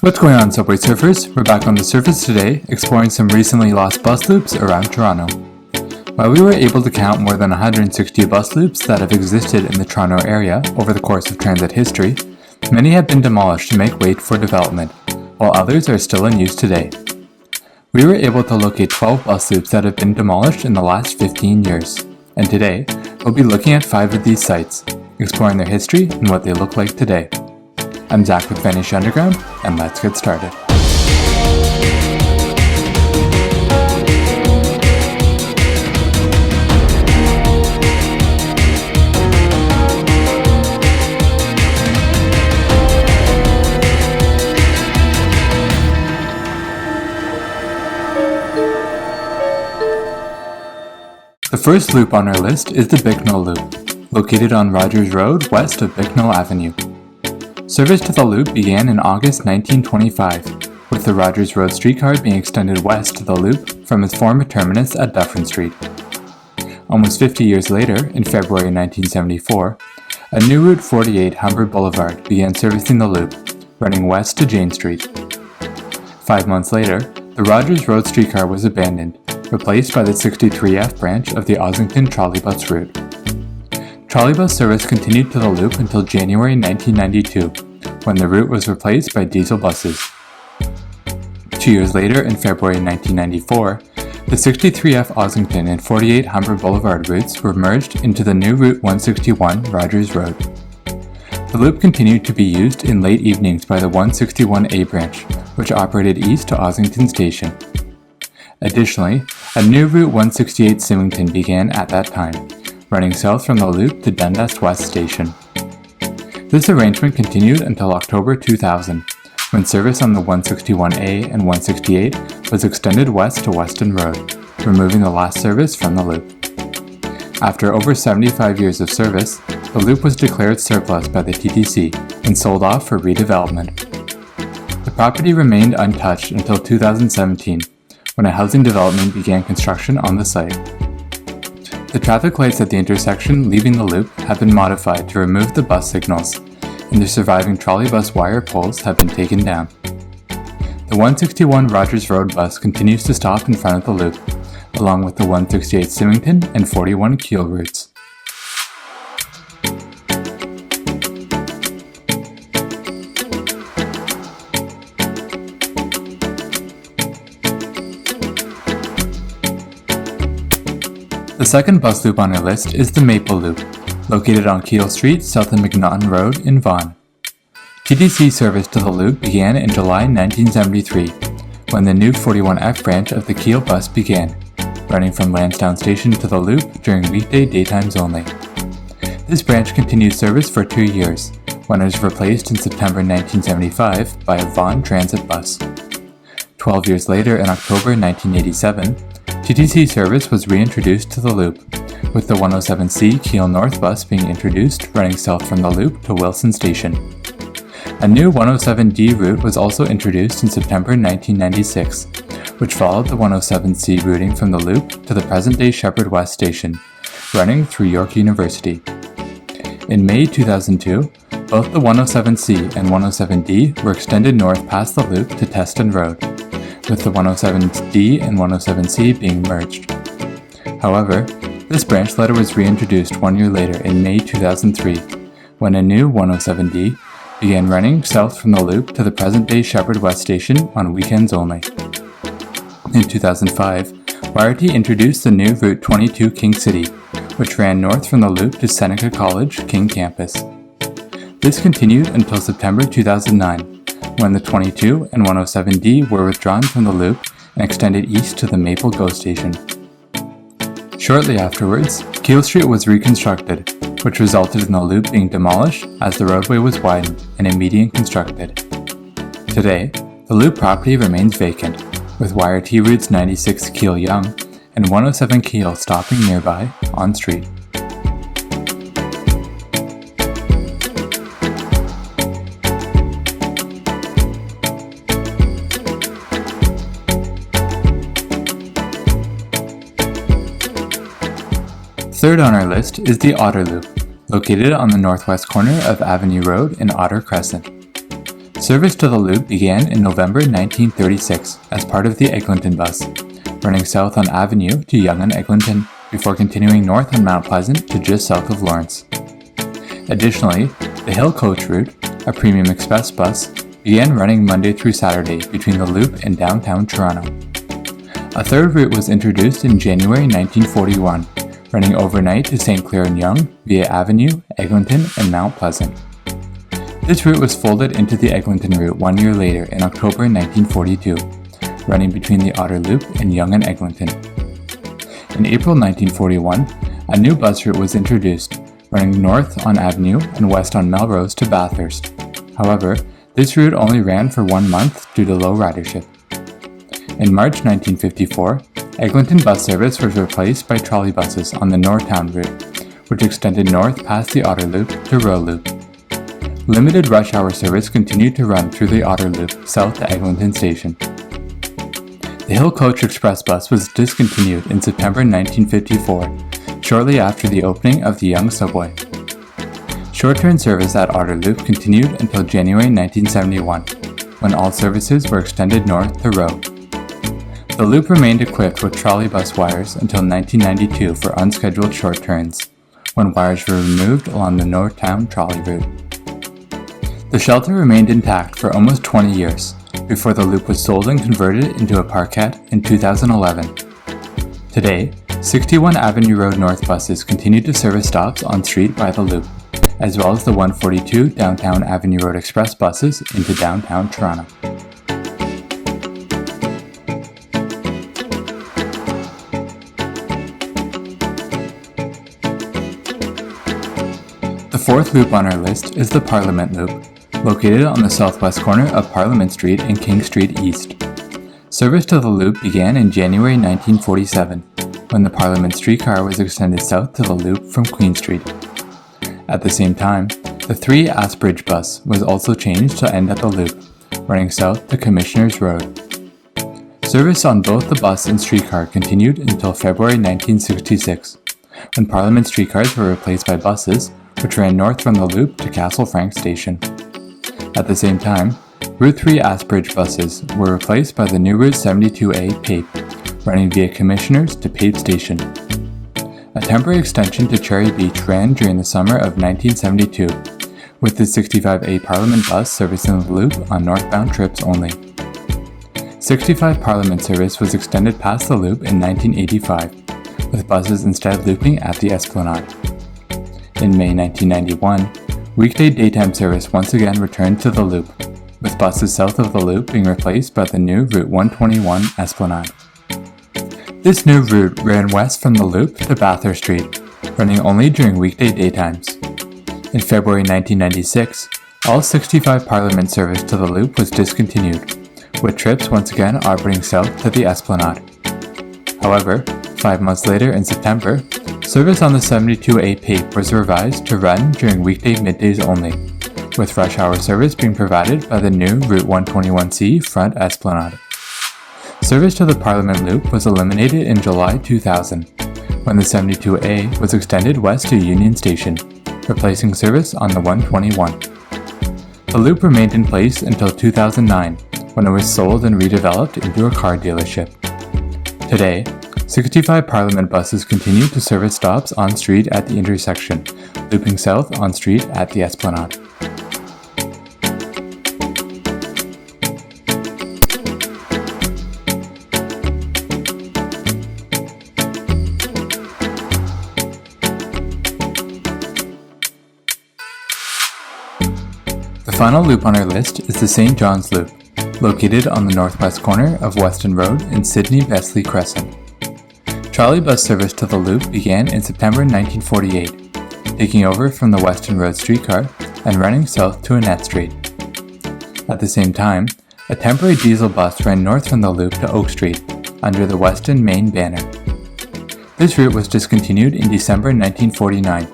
What's going on, Subway surfers? We're back on the surface today, exploring some recently lost bus loops around Toronto. While we were able to count more than 160 bus loops that have existed in the Toronto area over the course of transit history, many have been demolished to make way for development, while others are still in use today. We were able to locate 12 bus loops that have been demolished in the last 15 years, and today we'll be looking at 5 of these sites, exploring their history and what they look like today. I'm Zach with Vanish Underground, and let's get started. The first loop on our list is the Bicknell Loop, located on Rogers Road west of Bicknell Avenue. Service to the loop began in August 1925, with the Rogers Road streetcar being extended west to the loop from its former terminus at Dufferin Street. Almost 50 years later, in February 1974, a new Route 48 Humber Boulevard began servicing the loop, running west to Jane Street. 5 months later, the Rogers Road streetcar was abandoned, replaced by the 63F branch of the Ossington trolleybus route. Trolleybus service continued to the loop until January 1992, when the route was replaced by diesel buses. 2 years later, in February 1994, the 63F Ossington and 48 Humber Boulevard routes were merged into the new Route 161 Rogers Road. The loop continued to be used in late evenings by the 161A branch, which operated east to Ossington Station. Additionally, a new Route 168 Symington began at that time, running south from the loop to Dundas West Station. This arrangement continued until October 2000, when service on the 161A and 168 was extended west to Weston Road, removing the last service from the loop. After over 75 years of service, the loop was declared surplus by the TTC and sold off for redevelopment. The property remained untouched until 2017, when a housing development began construction on the site. The traffic lights at the intersection leaving the loop have been modified to remove the bus signals, and the surviving trolleybus wire poles have been taken down. The 161 Rogers Road bus continues to stop in front of the loop, along with the 168 Symington and 41 Keele routes. The second bus loop on our list is the Maple Loop, located on Keele Street south of McNaughton Road in Vaughan. TTC service to the loop began in July 1973, when the new 41F branch of the Keele bus began, running from Lansdowne Station to the loop during weekday daytimes only. This branch continued service for 2 years, when it was replaced in September 1975 by a Vaughan Transit bus. 12 years later, in October 1987, TTC service was reintroduced to the loop, with the 107C Keele North bus being introduced running south from the loop to Wilson Station. A new 107D route was also introduced in September 1996, which followed the 107C routing from the loop to the present-day Shepherd West Station, running through York University. In May 2002, both the 107C and 107D were extended north past the loop to Teston Road, with the 107D and 107C being merged. However, this branch letter was reintroduced 1 year later in May 2003, when a new 107D began running south from the loop to the present-day Shepherd West Station on weekends only. In 2005, YRT introduced the new Route 22 King City, which ran north from the loop to Seneca College King Campus. This continued until September 2009, when the 22 and 107D were withdrawn from the loop and extended east to the Maple GO Station. Shortly afterwards, Keele Street was reconstructed, which resulted in the loop being demolished as the roadway was widened and a median constructed. Today, the loop property remains vacant, with YRT routes 96 Keele Yonge and 107 Keele stopping nearby on street. Third on our list is the Otter Loop, located on the northwest corner of Avenue Road in Otter Crescent. Service to the loop began in November 1936 as part of the Eglinton bus, running south on Avenue to Yonge and Eglinton before continuing north on Mount Pleasant to just south of Lawrence. Additionally, the Hill Coach route, a premium express bus, began running Monday through Saturday between the loop and downtown Toronto. A third route was introduced in January 1941, running overnight to St. Clair and Yonge via Avenue, Eglinton, and Mount Pleasant. This route was folded into the Eglinton route 1 year later in October 1942, running between the Otter Loop and Yonge and Eglinton. In April 1941, a new bus route was introduced, running north on Avenue and west on Melrose to Bathurst. However, this route only ran for 1 month due to low ridership. In March 1954, Eglinton bus service was replaced by trolley buses on the Northtown route, which extended north past the Otter Loop to Roe Loop. Limited rush hour service continued to run through the Otter Loop south to Eglinton Station. The Hill Coach Express bus was discontinued in September 1954, shortly after the opening of the Yonge subway. Short-term service at Otter Loop continued until January 1971, when all services were extended north to Roe. The loop remained equipped with trolley bus wires until 1992 for unscheduled short turns, when wires were removed along the Northtown trolley route. The shelter remained intact for almost 20 years, before the loop was sold and converted into a parkette in 2011. Today, 61 Avenue Road North buses continue to service stops on street by the loop, as well as the 142 Downtown Avenue Road Express buses into downtown Toronto. The fourth loop on our list is the Parliament Loop, located on the southwest corner of Parliament Street and King Street East. Service to the loop began in January 1947, when the Parliament streetcar was extended south to the loop from Queen Street. At the same time, the 3 Asbridge bus was also changed to end at the loop, running south to Commissioners Road. Service on both the bus and streetcar continued until February 1966, when Parliament streetcars were replaced by buses, which ran north from the loop to Castle Frank Station. At the same time, Route 3 Asbridge buses were replaced by the new Route 72A Pape, running via Commissioners to Pape Station. A temporary extension to Cherry Beach ran during the summer of 1972, with the 65A Parliament bus servicing the loop on northbound trips only. 65 Parliament service was extended past the loop in 1985, with buses instead looping at the Esplanade. In May 1991, weekday daytime service once again returned to the loop, with buses south of the loop being replaced by the new Route 121 Esplanade. This new route ran west from the loop to Bathurst Street, running only during weekday daytimes. In February 1996, all 65 Parliament service to the loop was discontinued, with trips once again operating south to the Esplanade. However, 5 months later in September, service on the 72A Pape was revised to run during weekday middays only, with rush hour service being provided by the new Route 121C Front Esplanade. Service to the Parliament Loop was eliminated in July 2000, when the 72A was extended west to Union Station, replacing service on the 121. The loop remained in place until 2009, when it was sold and redeveloped into a car dealership. Today, 65 Parliament buses continue to service stops on street at the intersection, looping south on street at the Esplanade. The final loop on our list is the St. John's Loop, located on the northwest corner of Weston Road and Sidney Besley Crescent. Trolley bus service to the loop began in September 1948, taking over from the Weston Road streetcar and running south to Annette Street. At the same time, a temporary diesel bus ran north from the loop to Oak Street, under the Weston main banner. This route was discontinued in December 1949,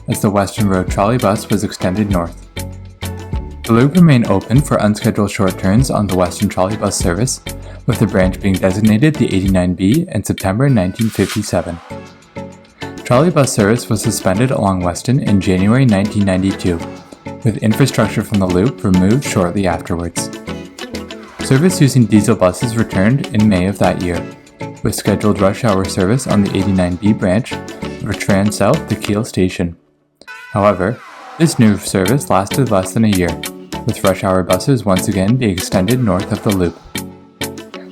as the Weston Road trolley bus was extended north. The loop remained open for unscheduled short turns on the Western trolley bus service, with the branch being designated the 89B in September 1957. Trolley bus service was suspended along Weston in January 1992, with infrastructure from the loop removed shortly afterwards. Service using diesel buses returned in May of that year, with scheduled rush hour service on the 89B branch of Trans South to Keele station. However, this new service lasted less than a year, with rush hour buses once again being extended north of the loop.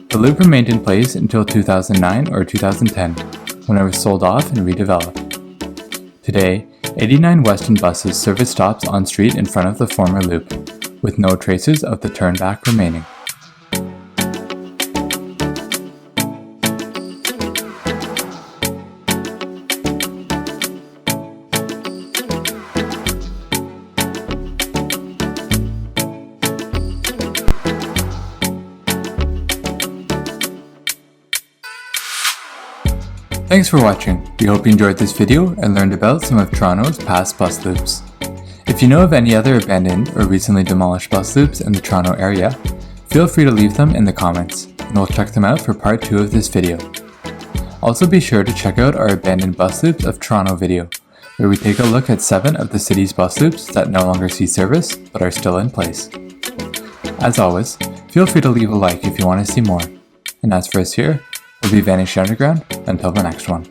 The loop remained in place until 2009 or 2010, when it was sold off and redeveloped. Today, 89 Weston buses service stops on street in front of the former loop, with no traces of the turnback remaining. Thanks for watching. We hope you enjoyed this video and learned about some of Toronto's past bus loops. If you know of any other abandoned or recently demolished bus loops in the Toronto area, feel free to leave them in the comments, and we'll check them out for part 2 of this video. Also be sure to check out our Abandoned Bus Loops of Toronto video, where we take a look at 7 of the city's bus loops that no longer see service but are still in place. As always, feel free to leave a like if you want to see more. And as for us here, we'll be Vanishing Underground until the next one.